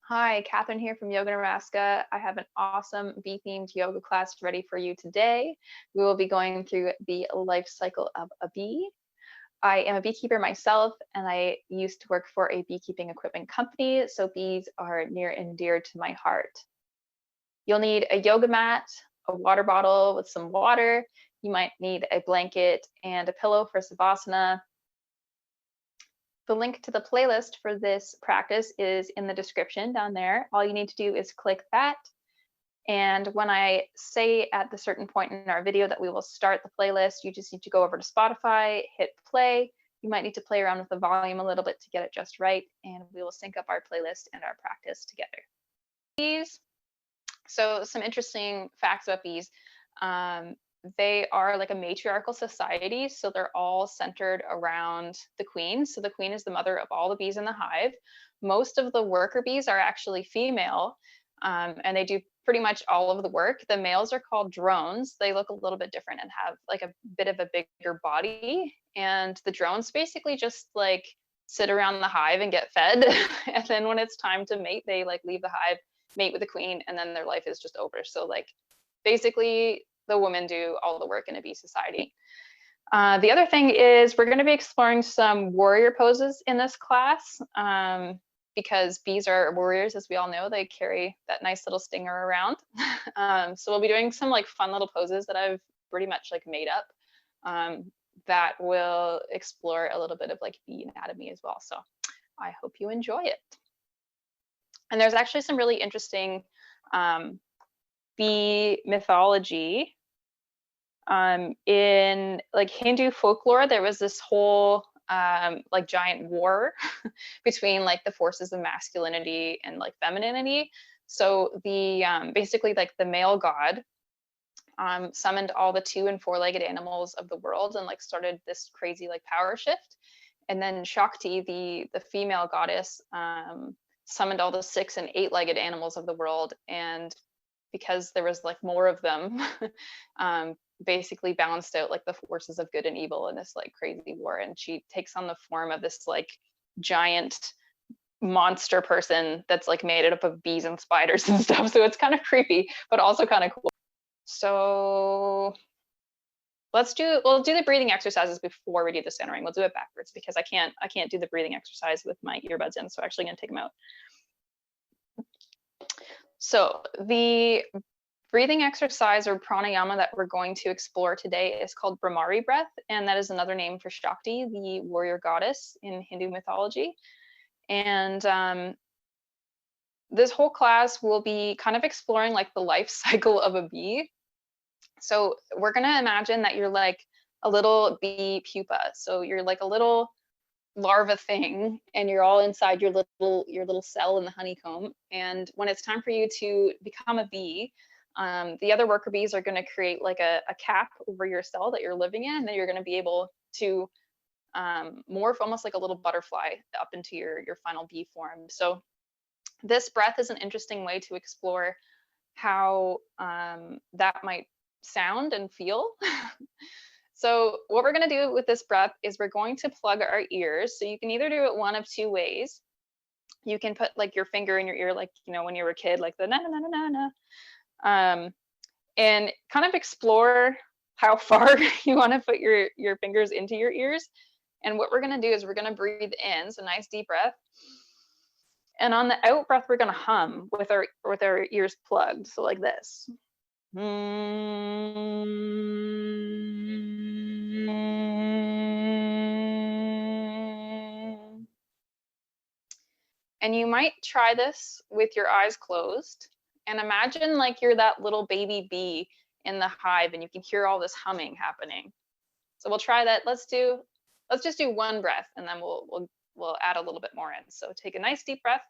Hi, Catherine here from YogaNaraska. I have an awesome bee-themed yoga class ready for you today. We will be going through the life cycle of a bee. I am a beekeeper myself, and I used to work for a beekeeping equipment company, so bees are near and dear to my heart. You'll need a yoga mat, a water bottle with some water. You might need a blanket and a pillow for Savasana. The link to the playlist for this practice is in the description down there. All you need to do is click that. And when I say at the certain point in our video that we will start the playlist, you just need to go over to Spotify, hit play. You might need to play around with the volume a little bit to get it just right, and we will sync up our playlist and our practice together. Bees. So some interesting facts about bees. They are like a matriarchal society, so they're all centered around the queen. So the queen is the mother of all the bees in the hive. Most of the worker bees are actually female, and they do pretty much all of the work. The males are called drones. They look a little bit different and have like a bit of a bigger body. And the drones basically just like sit around the hive and get fed. And then when it's time to mate, they like leave the hive, mate with the queen, and then their life is just over. So like basically the women do all the work in a bee society. The other thing is we're going to be exploring some warrior poses in this class because bees are warriors, as we all know. They carry that nice little stinger around. So we'll be doing some like fun little poses that I've pretty much like made up that will explore a little bit of like bee anatomy as well. So I hope you enjoy it. And there's actually some really interesting bee mythology. In like Hindu folklore, there was this whole like giant war between like the forces of masculinity and like femininity. So the basically like the male god summoned all the 2- and 4-legged animals of the world and like started this crazy like power shift. And then Shakti, the female goddess, summoned all the 6- and 8-legged animals of the world, and because there was like more of them, basically balanced out like the forces of good and evil in this like crazy war. And she takes on the form of this like giant monster person that's like made up of bees and spiders and stuff. So it's kind of creepy, but also kind of cool. So we'll do the breathing exercises before we do the centering. We'll do it backwards because I can't do the breathing exercise with my earbuds in, so I'm actually gonna take them out. So the breathing exercise or pranayama that we're going to explore today is called Bromari Breath, and that is another name for Shakti, the warrior goddess in Hindu mythology. And this whole class will be kind of exploring like the life cycle of a bee. So we're going to imagine that you're like a little bee pupa. So you're like a little larva thing, and you're all inside your little cell in the honeycomb. And when it's time for you to become a bee, the other worker bees are going to create like a cap over your cell that you're living in, and then you're going to be able to morph almost like a little butterfly up into your final bee form. So this breath is an interesting way to explore how that might sound and feel. So what we're going to do with this breath is we're going to plug our ears. So you can either do it one of 2 ways. You can put like your finger in your ear, like, you know, when you were a kid, like the na na na na na, and kind of explore how far you want to put your fingers into your ears. And what we're going to do is we're going to breathe in, so nice deep breath. And on the out breath, we're going to hum with our ears plugged, so like this. And you might try this with your eyes closed and imagine like you're that little baby bee in the hive and you can hear all this humming happening. So we'll try that. Let's just do one breath and then we'll add a little bit more in. So take a nice deep breath.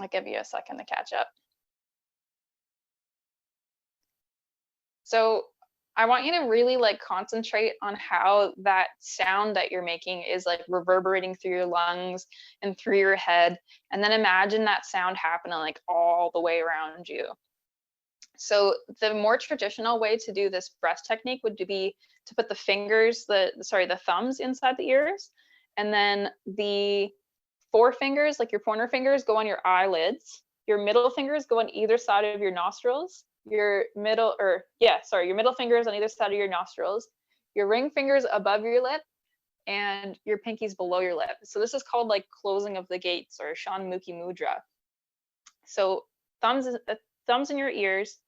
I'll give you a second to catch up. So I want you to really like concentrate on how that sound that you're making is like reverberating through your lungs and through your head. And then imagine that sound happening like all the way around you. So the more traditional way to do this breath technique would be to put the fingers, the thumbs inside the ears, and then the forefingers, like your pointer fingers, go on your eyelids. Your middle fingers go on either side of your nostrils. Your middle fingers on either side of your nostrils. Your ring fingers above your lip, and your pinkies below your lip. So this is called like closing of the gates or Shanmukhi Mudra. So thumbs in your ears,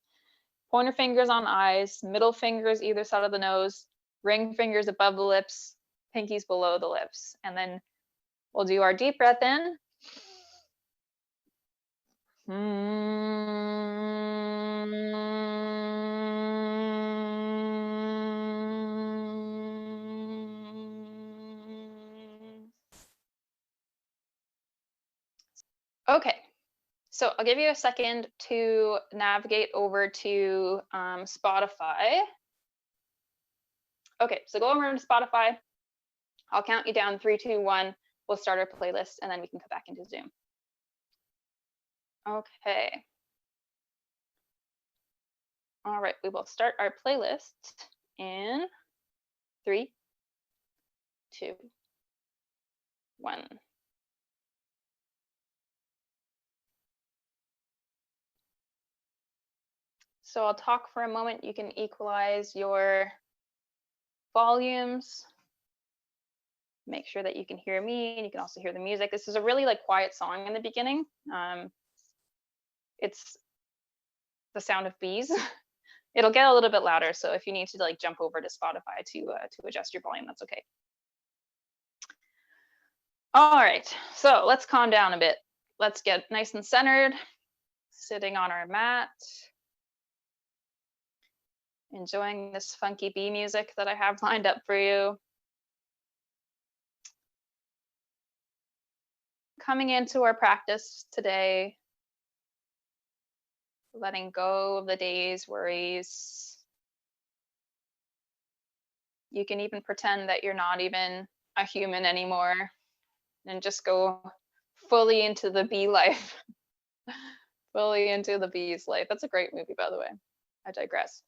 pointer fingers on eyes, middle fingers either side of the nose, ring fingers above the lips, pinkies below the lips. And then we'll do our deep breath in. Okay, so I'll give you a second to navigate over to Spotify. Okay, so go over to Spotify. I'll count you down, 3, 2, 1. We'll start our playlist and then we can come back into Zoom. Okay. All right, we will start our playlist in 3, 2, 1. So I'll talk for a moment. You can equalize your volumes. Make sure that you can hear me and you can also hear the music. This is a really like quiet song in the beginning. It's the sound of bees. It'll get a little bit louder, so if you need to like jump over to Spotify to adjust your volume, that's okay. All right, so let's calm down a bit. Let's get nice and centered, sitting on our mat, enjoying this funky bee music that I have lined up for you. Coming into our practice today, letting go of the day's worries. You can even pretend that you're not even a human anymore and just go fully into the bee life. Fully into the bee's life. That's a great movie, by the way. I digress.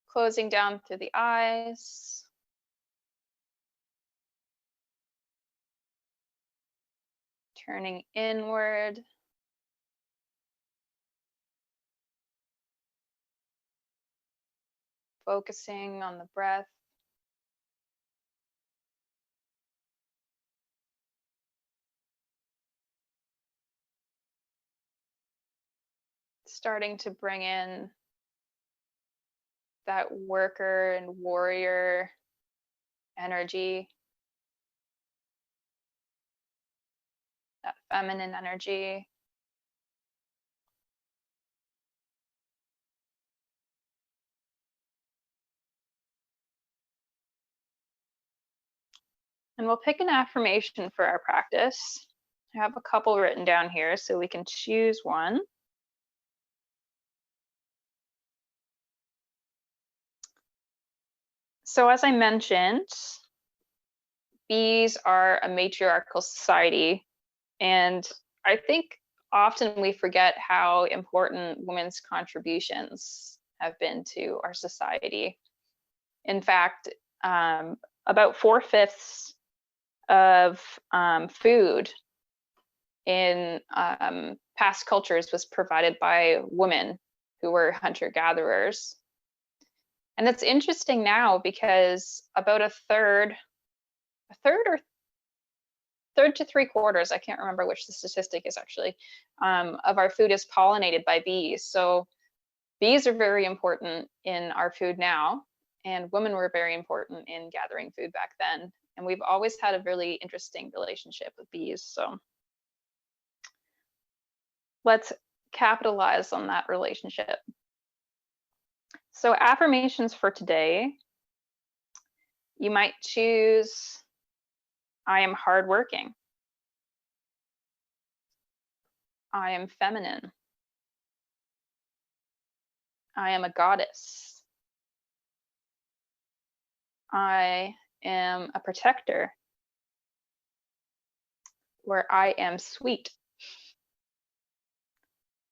Closing down through the eyes. Turning inward. Focusing on the breath. Starting to bring in that worker and warrior energy, that feminine energy. And we'll pick an affirmation for our practice. I have a couple written down here, so we can choose one. So as I mentioned, bees are a matriarchal society, and I think often we forget how important women's contributions have been to our society. In fact, about 4/5 of food in past cultures was provided by women who were hunter-gatherers. And it's interesting now because about a third to 3/4, I can't remember which the statistic is actually, of our food is pollinated by bees. So bees are very important in our food now, and women were very important in gathering food back then. And we've always had a really interesting relationship with bees. So let's capitalize on that relationship. So affirmations for today, you might choose, I am hardworking. I am feminine. I am a goddess. I am a protector. Where I am sweet.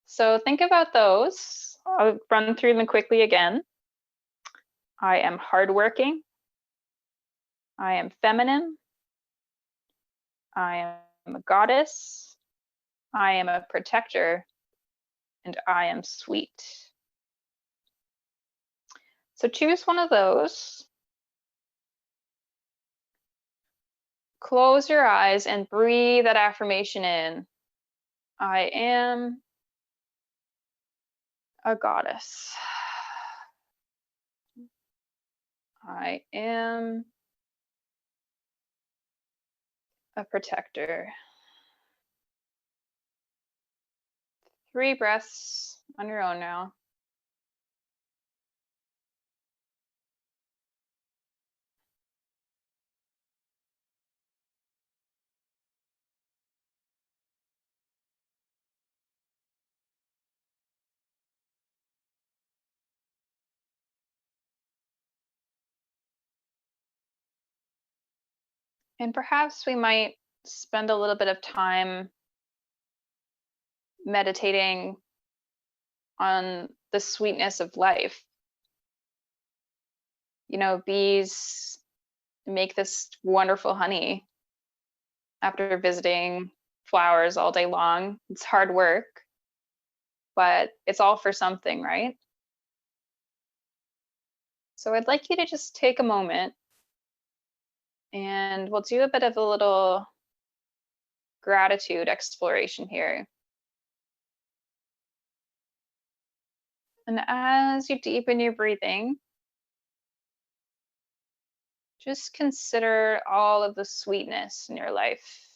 So think about those. I'll run through them quickly again. I am hardworking. I am feminine. I am a goddess. I am a protector. And I am sweet. So choose one of those. Close your eyes and breathe that affirmation in. I am a goddess. I am a protector. 3 breaths on your own now. And perhaps we might spend a little bit of time meditating on the sweetness of life. You know, bees make this wonderful honey after visiting flowers all day long. It's hard work, but it's all for something, right? So I'd like you to just take a moment and we'll do a bit of a little gratitude exploration here. And as you deepen your breathing, just consider all of the sweetness in your life.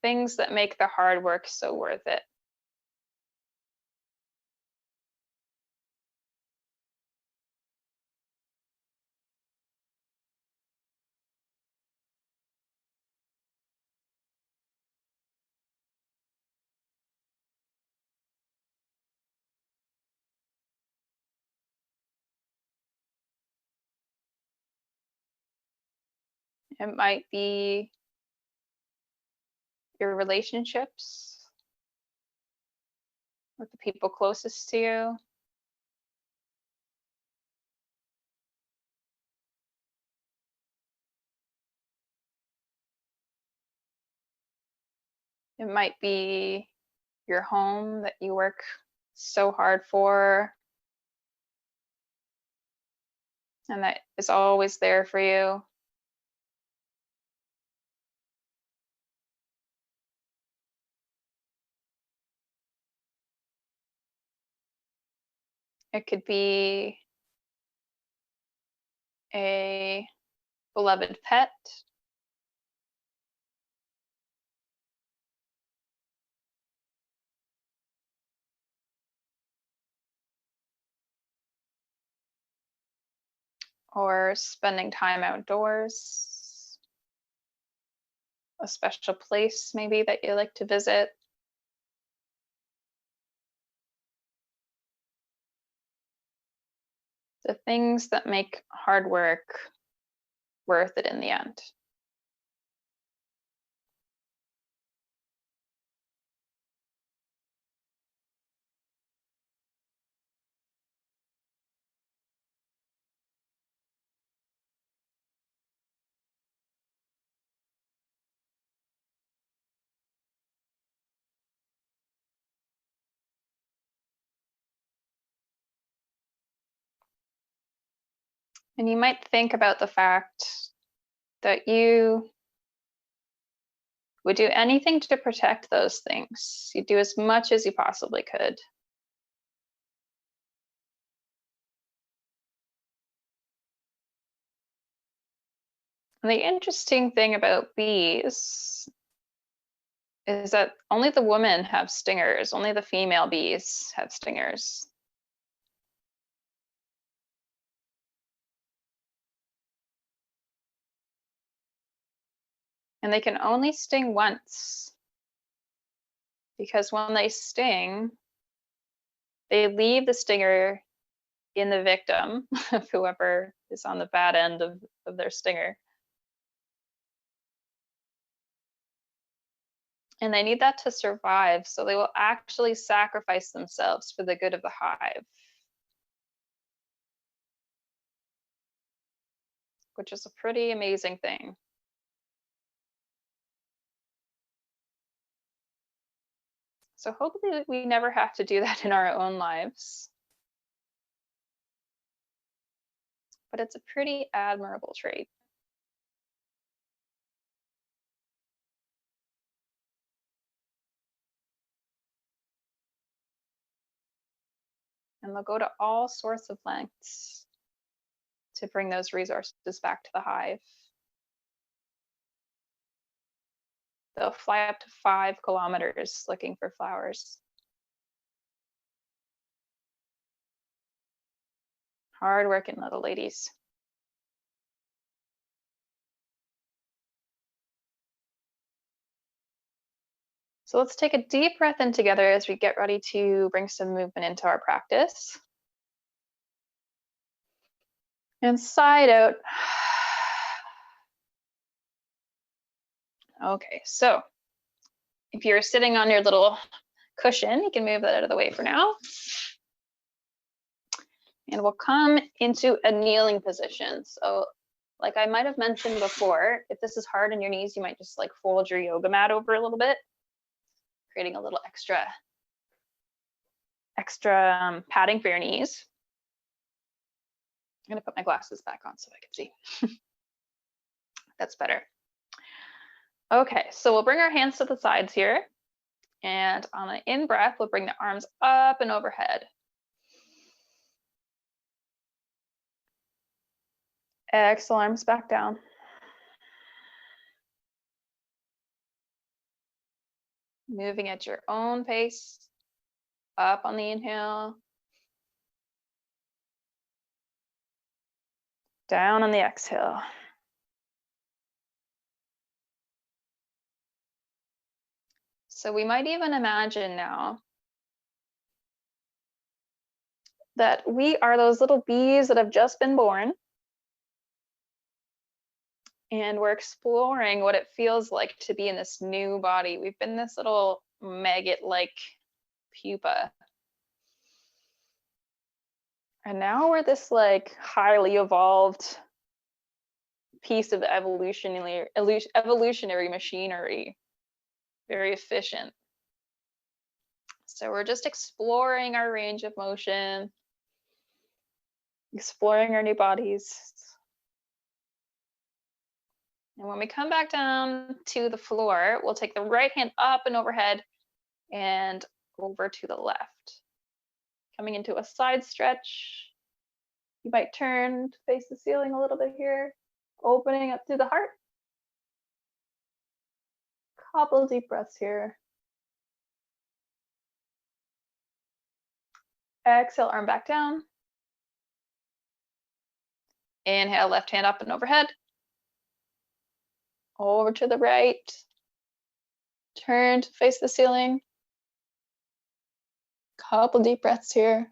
Things that make the hard work so worth it. It might be your relationships with the people closest to you. It might be your home that you work so hard for and that is always there for you. It could be a beloved pet. Or spending time outdoors. A special place maybe that you like to visit. The things that make hard work worth it in the end. And you might think about the fact that you would do anything to protect those things. You do as much as you possibly could. And the interesting thing about bees is that only the women have stingers, only the female bees have stingers. And they can only sting once. because when they sting, they leave the stinger in the victim, of whoever is on the bad end of their stinger. And they need that to survive, so they will actually sacrifice themselves for the good of the hive, which is a pretty amazing thing. So hopefully we never have to do that in our own lives. But it's a pretty admirable trait. And they'll go to all sorts of lengths to bring those resources back to the hive. They'll fly up to 5 kilometers looking for flowers. Hard-working little ladies. So let's take a deep breath in together as we get ready to bring some movement into our practice. And sigh out. Okay, so if you're sitting on your little cushion, you can move that out of the way for now. And we'll come into a kneeling position. So like I might have mentioned before, if this is hard on your knees, you might just like fold your yoga mat over a little bit, creating a little extra padding for your knees. I'm gonna put my glasses back on so I can see. That's better. Okay, so we'll bring our hands to the sides here. And on the in-breath, we'll bring the arms up and overhead. Exhale, arms back down. Moving at your own pace. Up on the inhale. Down on the exhale. So we might even imagine now that we are those little bees that have just been born. And we're exploring what it feels like to be in this new body. We've been this little maggot-like pupa. And now we're this like highly evolved piece of the evolutionary machinery. Very efficient. So we're just exploring our range of motion, exploring our new bodies. And when we come back down to the floor, we'll take the right hand up and overhead and over to the left. Coming into a side stretch. You might turn to face the ceiling a little bit here, opening up through the heart. Couple deep breaths here. Exhale, arm back down. Inhale, left hand up and overhead. Over to the right. Turn to face the ceiling. Couple deep breaths here.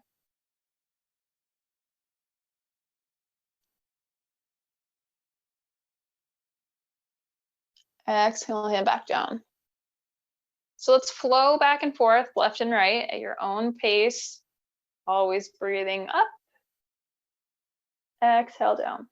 Exhale, hand back down. So let's flow back and forth, left and right at your own pace. Always breathing up. Exhale down.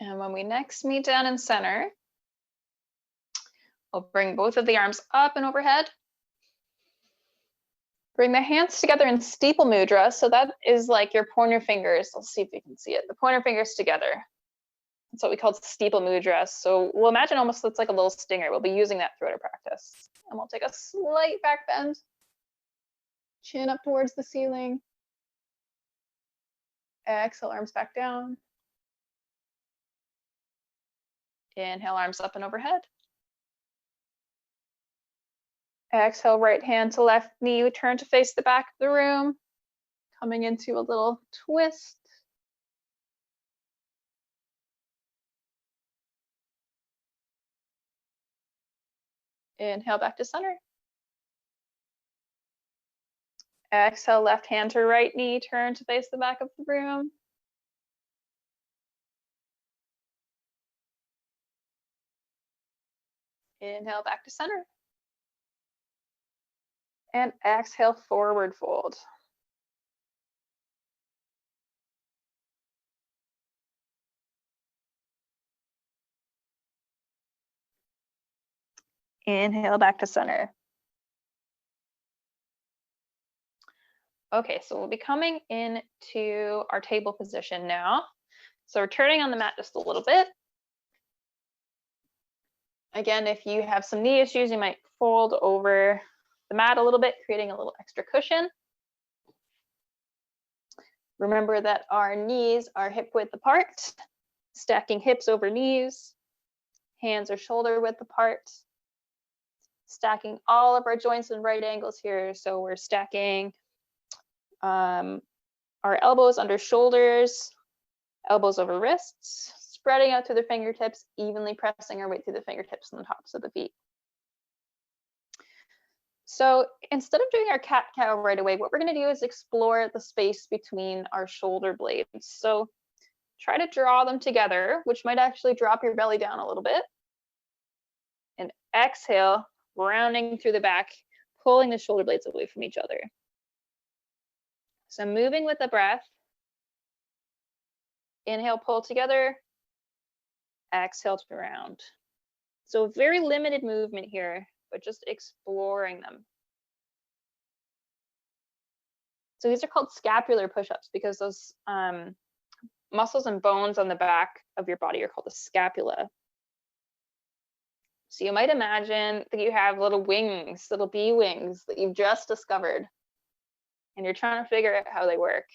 And when we next meet down in center, we'll bring both of the arms up and overhead. Bring the hands together in steeple mudra. So that is like your pointer fingers. Let's see if you can see it. The pointer fingers together. That's what we call steeple mudra. So we'll imagine almost it's like a little stinger. We'll be using that throughout our practice. And we'll take a slight back bend. Chin up towards the ceiling. Exhale, arms back down. Inhale, arms up and overhead. Exhale, right hand to left knee. We turn to face the back of the room, coming into a little twist. Inhale, back to center. Exhale, left hand to right knee, turn to face the back of the room. Inhale, back to center. And exhale, forward fold. Inhale, back to center. Okay, so we'll be coming into our table position now. So we're turning on the mat just a little bit. Again, if you have some knee issues, you might fold over the mat a little bit, creating a little extra cushion. Remember that our knees are hip width apart, stacking hips over knees, hands are shoulder width apart, stacking all of our joints in right angles here. So we're stacking our elbows under shoulders, elbows over wrists, spreading out through the fingertips, evenly pressing our weight through the fingertips and the tops of the feet. So instead of doing our cat-cow right away, what we're going to do is explore the space between our shoulder blades. So try to draw them together, which might actually drop your belly down a little bit. And exhale, rounding through the back, pulling the shoulder blades away from each other. So moving with the breath. Inhale, pull together. Exhale to round. So very limited movement here, but just exploring them. So these are called scapular push-ups because those muscles and bones on the back of your body are called the scapula. So you might imagine that you have little wings, little bee wings that you've just discovered, and you're trying to figure out how they work.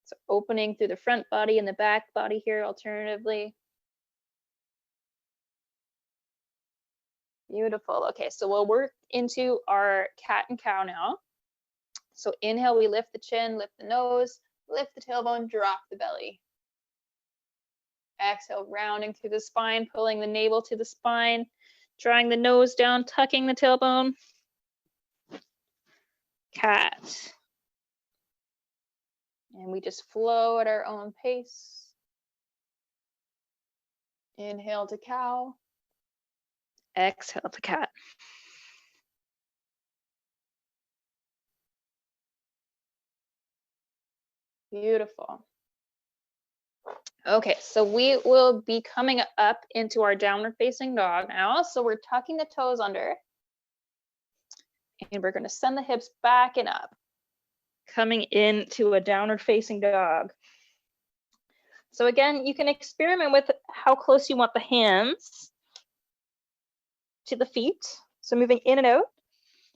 So opening through the front body and the back body here alternatively. Beautiful. Okay, so we'll work into our cat and cow now. So inhale, we lift the chin, lift the nose, lift the tailbone, drop the belly. Exhale, rounding through the spine, pulling the navel to the spine, drawing the nose down, tucking the tailbone. Cat. And we just flow at our own pace. Inhale to cow. Exhale to cat. Beautiful. Okay, so we will be coming up into our downward facing dog now. So we're tucking the toes under. And we're going to send the hips back and up, coming into a downward facing dog. So again, you can experiment with how close you want the hands to the feet. So moving in and out.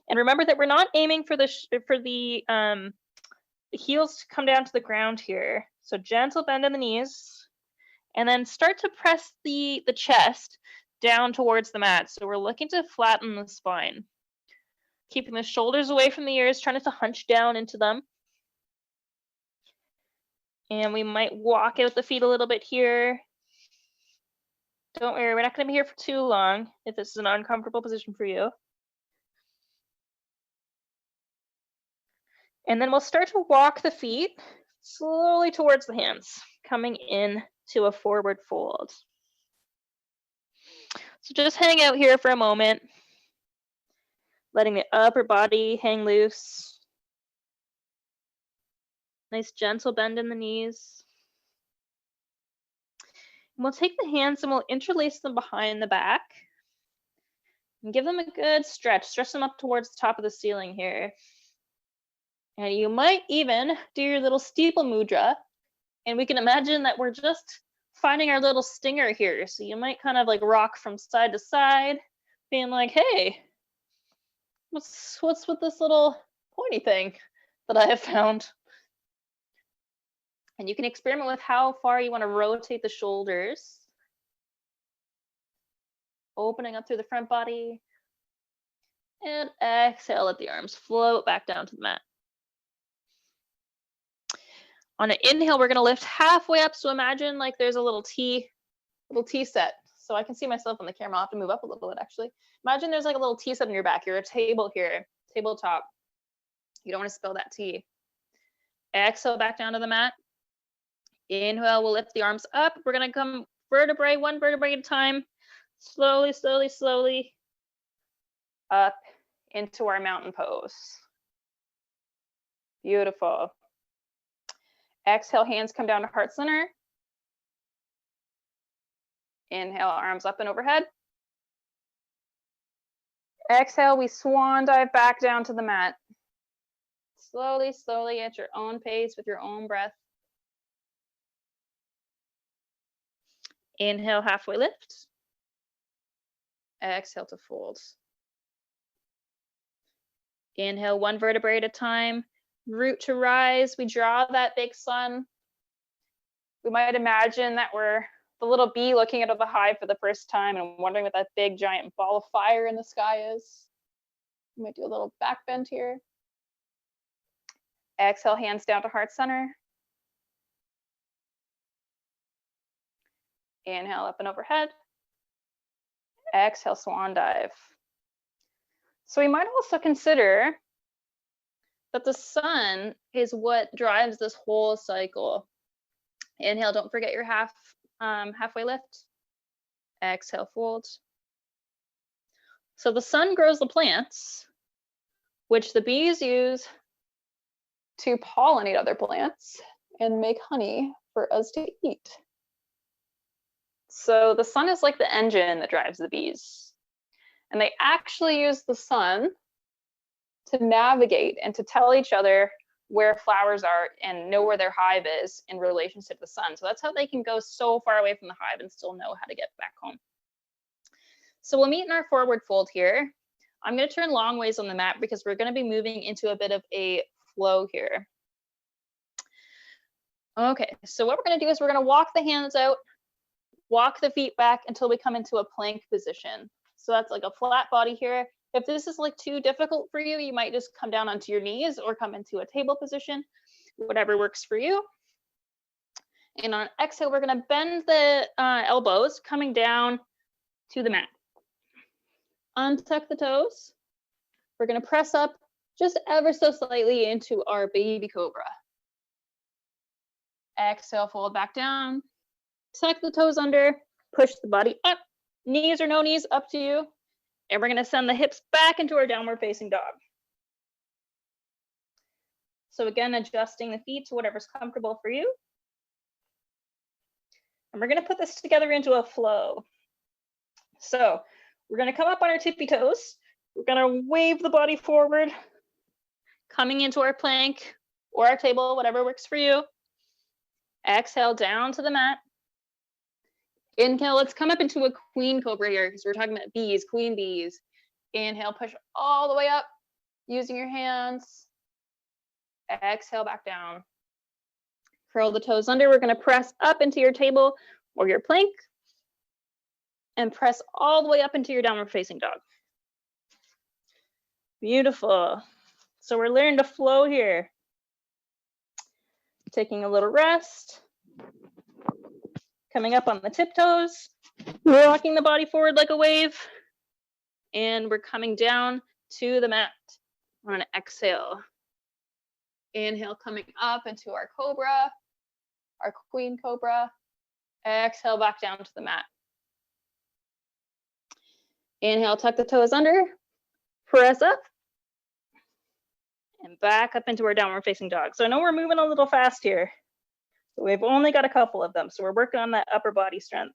And remember that we're not aiming for the heels to come down to the ground here. So gentle bend in the knees, and then start to press the chest down towards the mat. So we're looking to flatten the spine. Keeping the shoulders away from the ears, trying to hunch down into them. And we might walk out the feet a little bit here. Don't worry, we're not going to be here for too long if this is an uncomfortable position for you. And then we'll start to walk the feet slowly towards the hands, coming in to a forward fold. So just hang out here for a moment, letting the upper body hang loose. Nice gentle bend in the knees. And we'll take the hands and we'll interlace them behind the back and give them a good stretch. Stretch them up towards the top of the ceiling here. And you might even do your little steeple mudra. And we can imagine that we're just finding our little stinger here. So you might kind of like rock from side to side, being like, hey, what's with this little pointy thing that I have found? And you can experiment with how far you want to rotate the shoulders. Opening up through the front body. And exhale, let the arms float back down to the mat. On an inhale, we're going to lift halfway up. So imagine like there's a little T set. So I can see myself on the camera. I'll have to move up a little bit, actually. Imagine there's like a little T set in your back. You're a table here, tabletop. You don't want to spill that tea. Exhale back down to the mat. Inhale, we'll lift the arms up. We're going to come one vertebrae at a time. Slowly, slowly, slowly up into our mountain pose. Beautiful. Exhale, hands come down to heart center. Inhale, arms up and overhead. Exhale, we swan dive back down to the mat. Slowly, slowly at your own pace with your own breath. Inhale, halfway lift. Exhale to fold. Inhale, one vertebrae at a time. Root to rise. We draw that big sun. We might imagine that we're the little bee looking at the hive for the first time and wondering what that big giant ball of fire in the sky is. We might do a little back bend here. Exhale, hands down to heart center. Inhale, up and overhead. Exhale, swan dive. So we might also consider that the sun is what drives this whole cycle. Inhale, don't forget your halfway lift. Exhale, fold. So the sun grows the plants, which the bees use to pollinate other plants and make honey for us to eat. So the sun is like the engine that drives the bees. And they actually use the sun to navigate and to tell each other where flowers are and know where their hive is in relationship to the sun. So that's how they can go so far away from the hive and still know how to get back home. So we'll meet in our forward fold here. I'm going to turn long ways on the mat because we're going to be moving into a bit of a flow here. Okay, so what we're going to do is we're going to walk the hands out, walk the feet back until we come into a plank position. So that's like a flat body here. If this is like too difficult for you, you might just come down onto your knees or come into a table position, whatever works for you. And on exhale, we're going to bend the elbows coming down to the mat. Untuck the toes. We're going to press up just ever so slightly into our baby cobra. Exhale, fold back down. Tuck the toes under, push the body up. Knees or no knees, up to you. And we're going to send the hips back into our downward facing dog. So again, adjusting the feet to whatever's comfortable for you. And we're going to put this together into a flow. So we're going to come up on our tippy toes. We're going to wave the body forward, coming into our plank or our table, whatever works for you. Exhale down to the mat. Inhale, let's come up into a queen cobra here because we're talking about bees, queen bees. Inhale, push all the way up using your hands. Exhale, back down. Curl the toes under. We're going to press up into your table or your plank and press all the way up into your downward facing dog. Beautiful. So we're learning to flow here. Taking a little rest. Coming up on the tiptoes, rocking the body forward like a wave, and we're coming down to the mat on an exhale. Inhale, coming up into our cobra, our queen cobra. Exhale, back down to the mat. Inhale, tuck the toes under, press up, and back up into our downward facing dog. So I know we're moving a little fast here. We've only got a couple of them, so we're working on that upper body strength.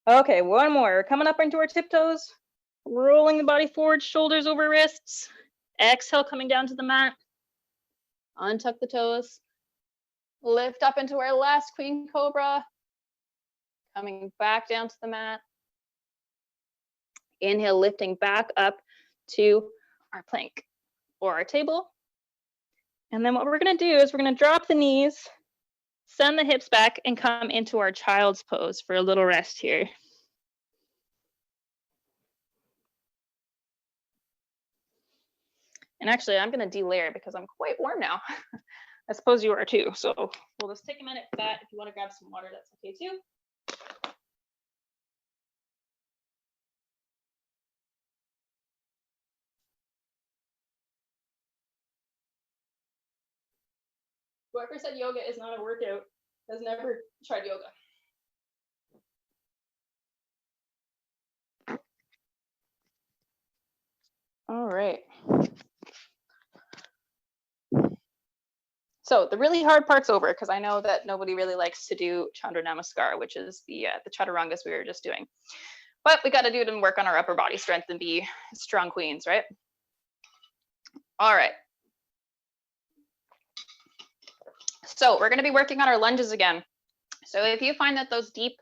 Okay, one more. We're coming up into our tiptoes, rolling the body forward, shoulders over wrists. Exhale, coming down to the mat. Untuck the toes. Lift up into our last queen cobra. Coming back down to the mat. Inhale, lifting back up to our plank or our table. And then what we're going to do is we're going to drop the knees, send the hips back, and come into our child's pose for a little rest here. And actually, I'm going to delayer because I'm quite warm now. I suppose you are too. So we'll just take a minute for that. If you want to grab some water, that's okay too. Whoever said yoga is not a workout has never tried yoga. All right. So the really hard part's over because I know that nobody really likes to do Chandra Namaskar, which is the chaturangas we were just doing. But we got to do it and work on our upper body strength and be strong queens, right? All right. So we're going to be working on our lunges again. So if you find that those deep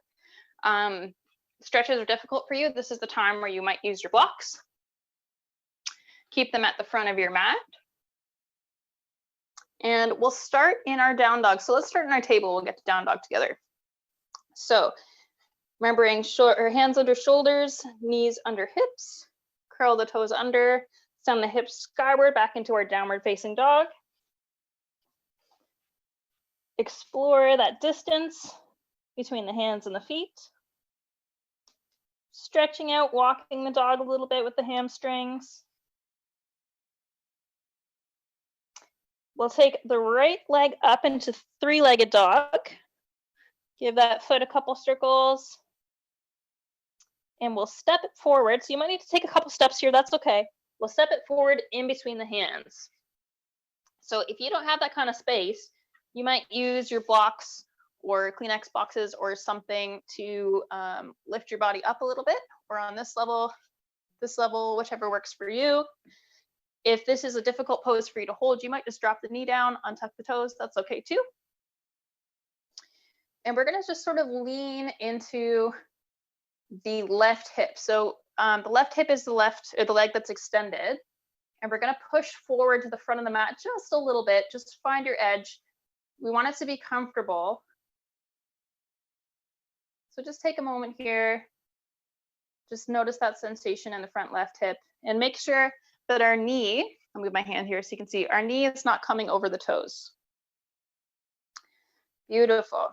stretches are difficult for you, this is the time where you might use your blocks. Keep them at the front of your mat. And we'll start in our down dog. So let's start in our table. We'll get to down dog together. So remembering hands under shoulders, knees under hips, curl the toes under, send the hips skyward back into our downward facing dog. Explore that distance between the hands and the feet. Stretching out, walking the dog a little bit with the hamstrings. We'll take the right leg up into three-legged dog. Give that foot a couple circles. And we'll step it forward. So you might need to take a couple steps here, that's okay. We'll step it forward in between the hands. So if you don't have that kind of space, you might use your blocks or Kleenex boxes or something to lift your body up a little bit, or on this level, whichever works for you. If this is a difficult pose for you to hold, you might just drop the knee down, untuck the toes, that's okay too. And we're gonna just sort of lean into the left hip. So the left hip is the leg that's extended. And we're gonna push forward to the front of the mat just a little bit, just find your edge. We want it to be comfortable. So just take a moment here. Just notice that sensation in the front left hip and make sure that our knee, I'll move my hand here so you can see, our knee is not coming over the toes. Beautiful.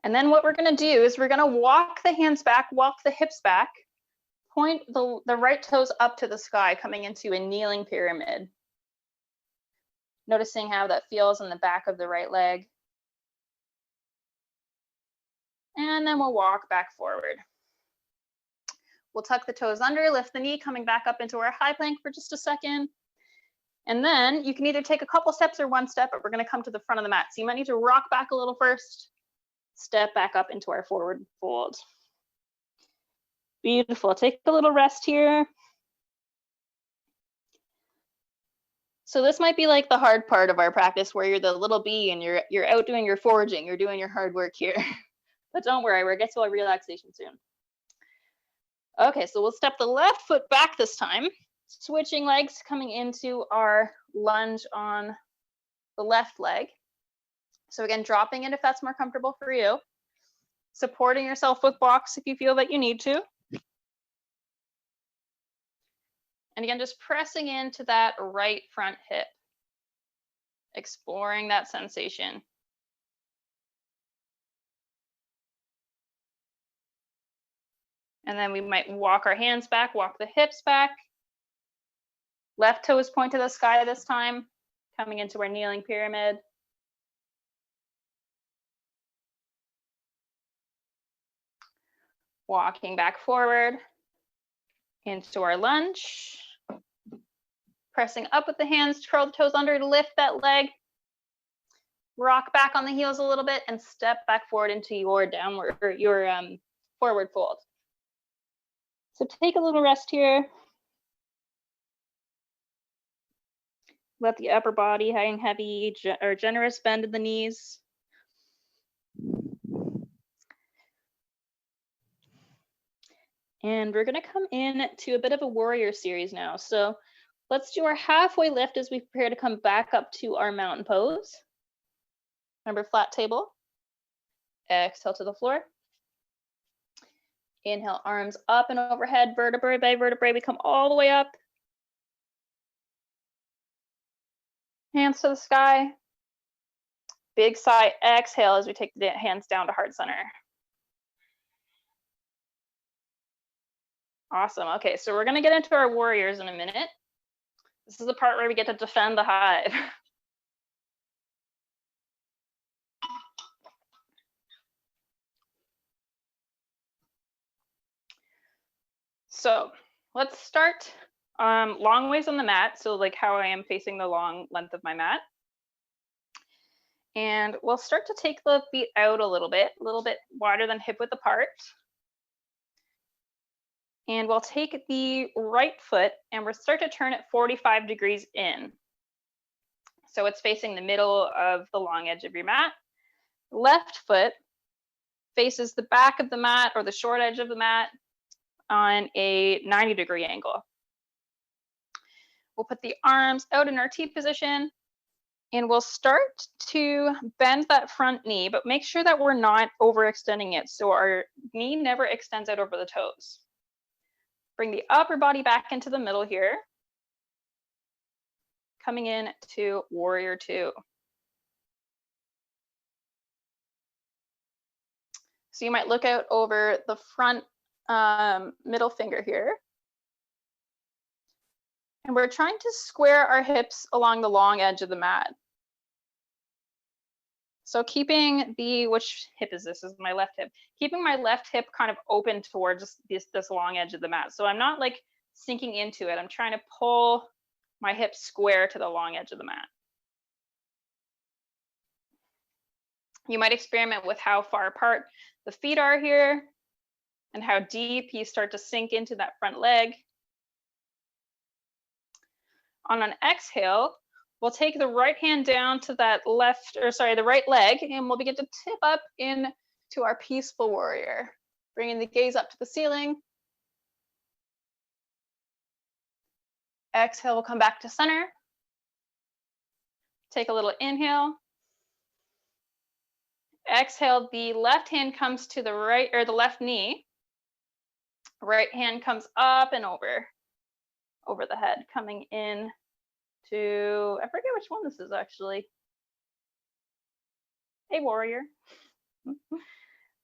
And then what we're gonna do is we're gonna walk the hands back, walk the hips back, point the right toes up to the sky, coming into a kneeling pyramid. Noticing how that feels in the back of the right leg. And then we'll walk back forward. We'll tuck the toes under, lift the knee, coming back up into our high plank for just a second. And then you can either take a couple steps or one step, but we're gonna come to the front of the mat. So you might need to rock back a little first, step back up into our forward fold. Beautiful, take a little rest here. So this might be like the hard part of our practice where you're the little bee and you're out doing your foraging, you're doing your hard work here. But don't worry, we'll get to our relaxation soon. Okay, so we'll step the left foot back this time, switching legs, coming into our lunge on the left leg. So again, dropping it if that's more comfortable for you. Supporting yourself with blocks if you feel that you need to. And again, just pressing into that right front hip, exploring that sensation. And then we might walk our hands back, walk the hips back. Left toes point to the sky this time, coming into our kneeling pyramid. Walking back forward into our lunge. Pressing up with the hands, curl the toes under to lift that leg. Rock back on the heels a little bit and step back forward into your downward, or your forward fold. So take a little rest here. Let the upper body hang heavy or generous bend in the knees. And we're gonna come in to a bit of a warrior series now. So Let's do our halfway lift as we prepare to come back up to our mountain pose. Remember, flat table. Exhale to the floor. Inhale, arms up and overhead, vertebrae by vertebrae. We come all the way up. Hands to the sky. Big sigh, exhale as we take the hands down to heart center. Awesome. Okay, so we're going to get into our warriors in a minute. This is the part where we get to defend the hive. So let's start long ways on the mat. So like how I am facing the long length of my mat. And we'll start to take the feet out a little bit wider than hip width apart. And we'll take the right foot and we'll start to turn it 45 degrees in. So it's facing the middle of the long edge of your mat. Left foot faces the back of the mat or the short edge of the mat on a 90-degree angle. We'll put the arms out in our T position and we'll start to bend that front knee, but make sure that we're not overextending it. So our knee never extends out over the toes. Bring the upper body back into the middle here. Coming in to warrior two. So you might look out over the front middle finger here. And we're trying to square our hips along the long edge of the mat. So keeping the, which hip is this? This is my left hip. Keeping my left hip kind of open towards this long edge of the mat. So I'm not like sinking into it. I'm trying to pull my hip square to the long edge of the mat. You might experiment with how far apart the feet are here and how deep you start to sink into that front leg. On an exhale, we'll take the right hand down to that the right leg, and we'll begin to tip up into our peaceful warrior, bringing the gaze up to the ceiling. Exhale, we'll come back to center. Take a little inhale. Exhale, the left hand comes to the right, or the left knee. Right hand comes up and over the head, coming in to, I forget which one this is actually. A warrior.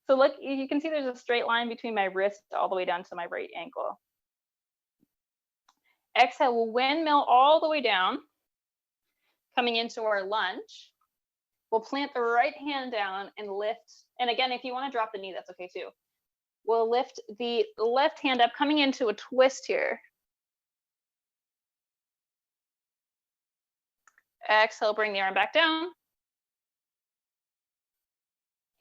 So look, you can see there's a straight line between my wrist all the way down to my right ankle. Exhale, we'll windmill all the way down, coming into our lunge. We'll plant the right hand down and lift. And again, if you want to drop the knee, that's okay too. We'll lift the left hand up, coming into a twist here. Exhale, bring the arm back down.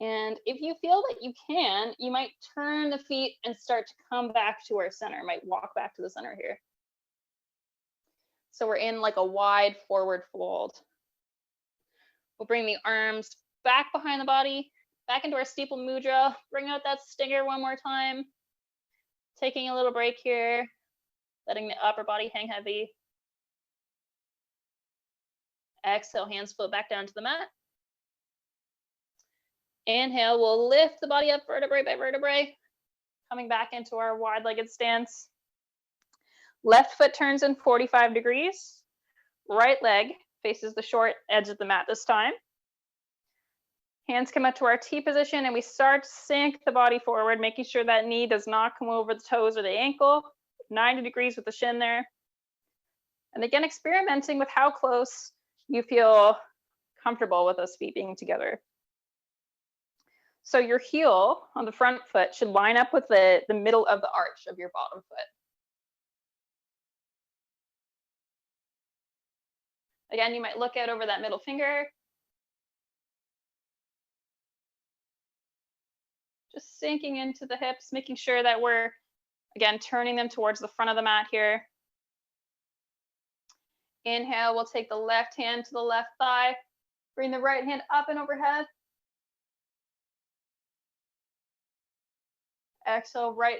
And if you feel that you can, you might turn the feet and start to come back to our center. Might walk back to the center here. So we're in like a wide forward fold. We'll bring the arms back behind the body, back into our steeple mudra. Bring out that stinger one more time. Taking a little break here, letting the upper body hang heavy. Exhale, hands float back down to the mat. Inhale, we'll lift the body up vertebrae by vertebrae, coming back into our wide-legged stance. Left foot turns in 45 degrees. Right leg faces the short edge of the mat this time. Hands come up to our T position and we start to sink the body forward, making sure that knee does not come over the toes or the ankle. 90 degrees with the shin there. And again, experimenting with how close you feel comfortable with those feet being together. So your heel on the front foot should line up with the middle of the arch of your bottom foot. Again, you might look out over that middle finger. Just sinking into the hips, making sure that we're, again, turning them towards the front of the mat here. Inhale, we'll take the left hand to the left thigh. Bring the right hand up and overhead. Exhale, right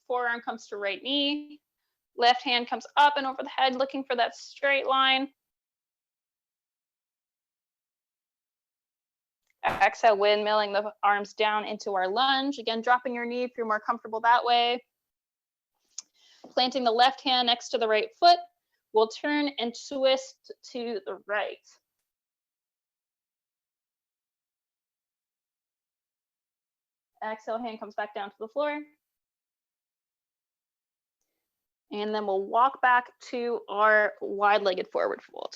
forearm comes to right knee. Left hand comes up and over the head, looking for that straight line. Exhale, windmilling the arms down into our lunge. Again, dropping your knee if you're more comfortable that way. Planting the left hand next to the right foot. We'll turn and twist to the right. Exhale, hand comes back down to the floor. And then we'll walk back to our wide-legged forward fold.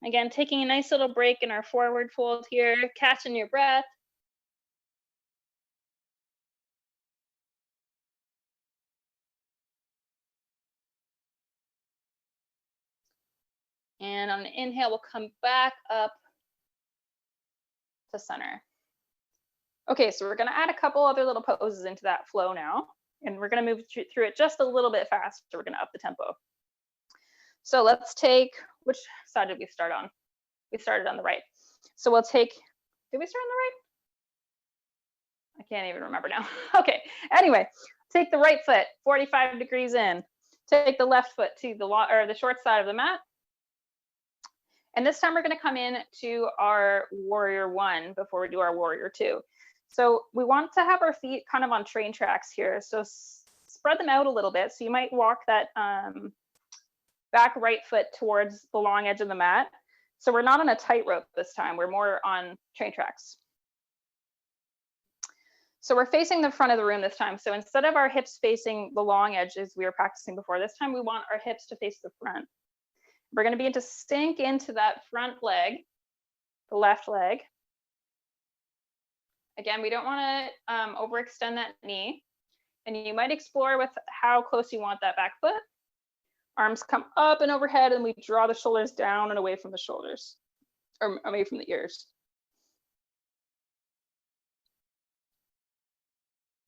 Again, taking a nice little break in our forward fold here, catching your breath. And on the inhale, we'll come back up to center. Okay, so we're gonna add a couple other little poses into that flow now, and we're gonna move through it just a little bit faster. We're gonna up the tempo. So let's take, which side did we start on? We started on the right. So we'll take, did we start on the right? I can't even remember now. Okay, anyway, take the right foot 45 degrees in. Take the left foot to the short side of the mat. And this time we're gonna come in to our warrior one before we do our warrior two. So we want to have our feet kind of on train tracks here. So spread them out a little bit. So you might walk that back right foot towards the long edge of the mat. So we're not on a tightrope this time, we're more on train tracks. So we're facing the front of the room this time. So instead of our hips facing the long edge as we were practicing before, this time we want our hips to face the front. We're gonna begin to sink into that front leg, the left leg. Again, we don't wanna overextend that knee. And you might explore with how close you want that back foot. Arms come up and overhead, and we draw the shoulders down and away from the shoulders, or away from the ears.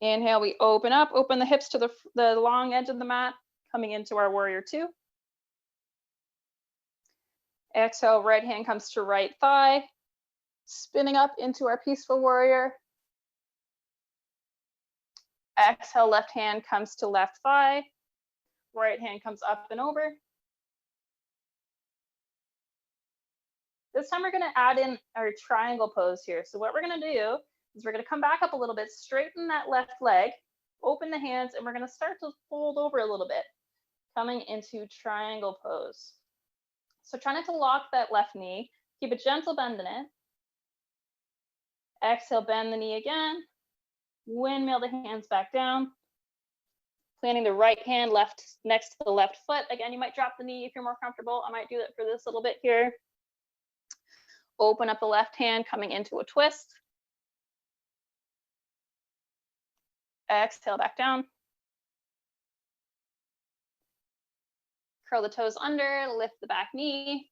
Inhale, we open up, open the hips to the long edge of the mat, coming into our warrior two. Exhale, right hand comes to right thigh, spinning up into our peaceful warrior. Exhale, left hand comes to left thigh. Right hand comes up and over. This time we're gonna add in our triangle pose here. So what we're gonna do is we're gonna come back up a little bit, straighten that left leg, open the hands, and we're gonna start to fold over a little bit, coming into triangle pose. So try not to lock that left knee, keep a gentle bend in it. Exhale, bend the knee again, windmill the hands back down. Planting the right hand left next to the left foot. Again, you might drop the knee if you're more comfortable. I might do that for this little bit here. Open up the left hand, coming into a twist. Exhale, back down. Curl the toes under, lift the back knee,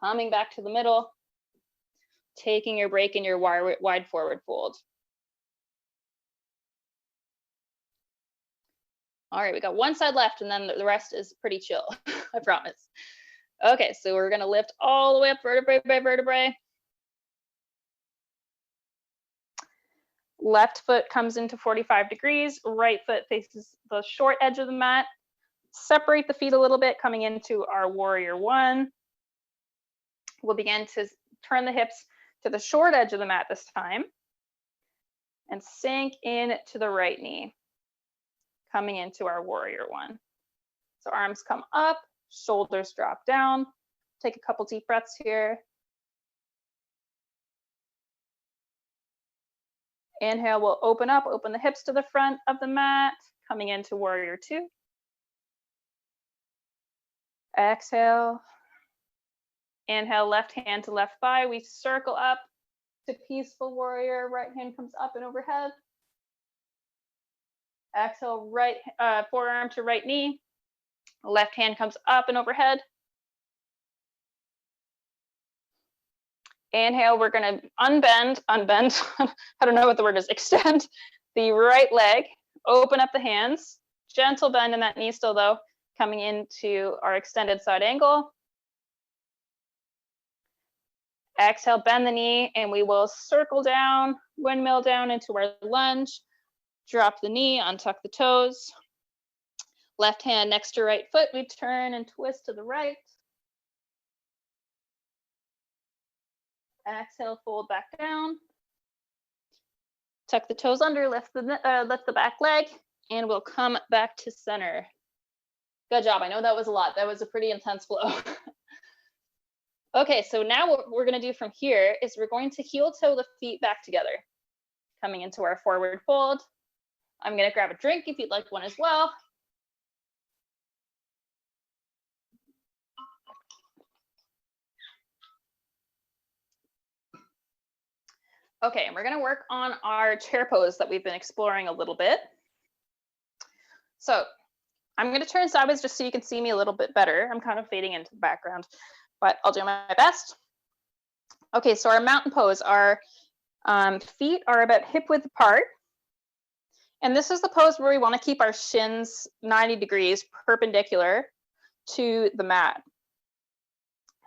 coming back to the middle, taking your break in your wide forward fold. All right, we got one side left, and then the rest is pretty chill, I promise. Okay, so we're gonna lift all the way up vertebrae by vertebrae. Left foot comes into 45 degrees, right foot faces the short edge of the mat. Separate the feet a little bit, coming into our warrior one. We'll begin to turn the hips to the short edge of the mat this time, and sink in to the right knee, coming into our warrior one. So arms come up, shoulders drop down. Take a couple deep breaths here. Inhale, we'll open up, open the hips to the front of the mat, coming into warrior two. Exhale. Inhale, left hand to left thigh. We circle up to peaceful warrior. Right hand comes up and overhead. Exhale, right forearm to right knee. Left hand comes up and overhead. Inhale, we're gonna unbend, I don't know what the word is, extend the right leg, open up the hands, gentle bend in that knee still though, coming into our extended side angle. Exhale, bend the knee, and we will circle down, windmill down into our lunge. Drop the knee, untuck the toes. Left hand next to right foot, we turn and twist to the right. Exhale, fold back down. Tuck the toes under, lift the back leg, and we'll come back to center. Good job. I know that was a lot. That was a pretty intense flow. Okay, so now what we're going to do from here is we're going to heel toe the feet back together, coming into our forward fold. I'm going to grab a drink if you'd like one as well. Okay, and we're going to work on our chair pose that we've been exploring a little bit. So I'm going to turn sideways just so you can see me a little bit better. I'm kind of fading into the background, but I'll do my best. Okay, so our mountain pose, our feet are about hip width apart. And this is the pose where we want to keep our shins 90 degrees perpendicular to the mat.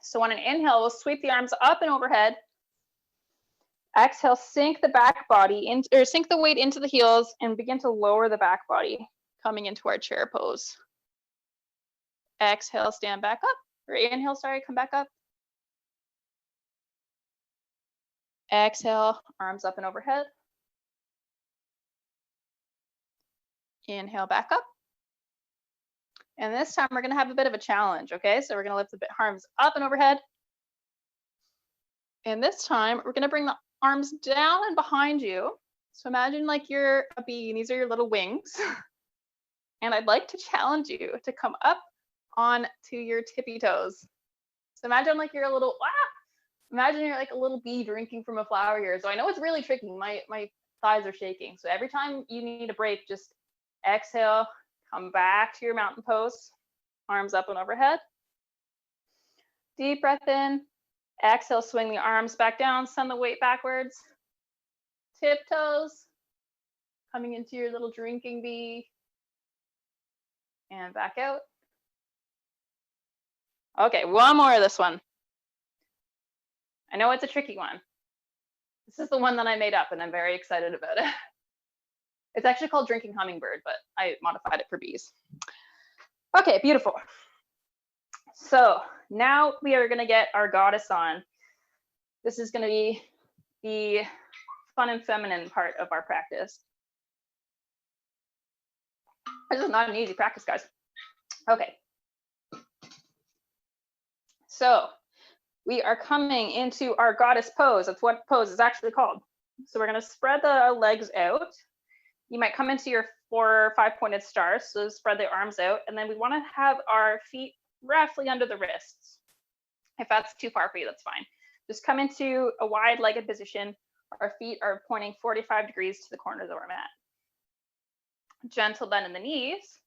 So on an inhale, we'll sweep the arms up and overhead. Exhale, sink the back body in, or sink the weight into the heels and begin to lower the back body, coming into our chair pose. Exhale, stand back up, or inhale, sorry, come back up. Exhale, arms up and overhead. Inhale, back up. And this time we're going to have a bit of a challenge, okay? So we're going to lift the arms up and overhead. And this time we're going to bring the arms down and behind you. So imagine like you're a bee and these are your little wings. And I'd like to challenge you to come up onto your tippy toes. So imagine like you're a little, imagine you're like a little bee drinking from a flower here. So I know it's really tricky. My thighs are shaking. So every time you need a break, just exhale, come back to your mountain pose, arms up and overhead. Deep breath in. Exhale, swing the arms back down, send the weight backwards. Tiptoes, coming into your little drinking bee. And back out. Okay, one more of this one. I know it's a tricky one. This is the one that I made up and I'm very excited about it. It's actually called drinking hummingbird, but I modified it for bees. Okay, beautiful. So now we are going to get our goddess on. This is going to be the fun and feminine part of our practice. This is not an easy practice, guys. Okay. So we are coming into our goddess pose. That's what pose is actually called. So we're going to spread the legs out. You might come into your 4 or 5 pointed stars. So spread the arms out. And then we want to have our feet roughly under the wrists. If that's too far for you, that's fine. Just come into a wide legged position. Our feet are pointing 45 degrees to the corners of our mat. Gentle bend in the knees.